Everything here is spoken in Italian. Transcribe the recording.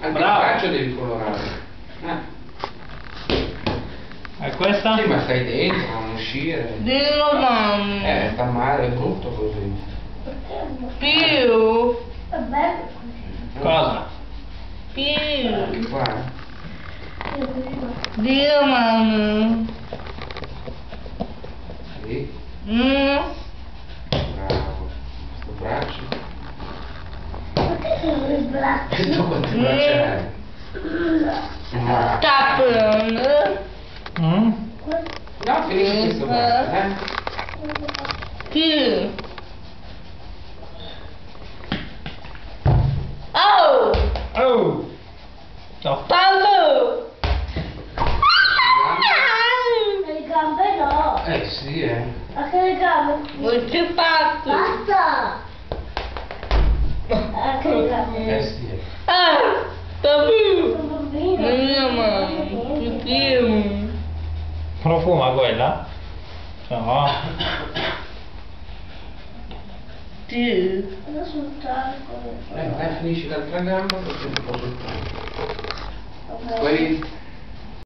Anche il braccio devi colorare. E questa? Sì, ma stai dentro, non uscire. Dillo mamma. Sta male, è brutto così. Più. È bello così. Cosa? Più. Anche qua. Dillo mamma. Sì, Mm. bravo. Questo braccio. Perché sono i bracci? E tu quanti braccia hai? Sta prendendo. Mm? No, finisci questo braccio, Più. Oh. Oh! No. Paolo. Le gambe no. Sì, Anche le gambe. Non ci fatto. Basta. Anche le gambe. Sì. Ah. Paolo. Un bambino. Dillo mamma. Più. Profuma quella? No. Più. Adesso un talco. Dai, finisci l'altra gamba perché non posso. Ok. Poi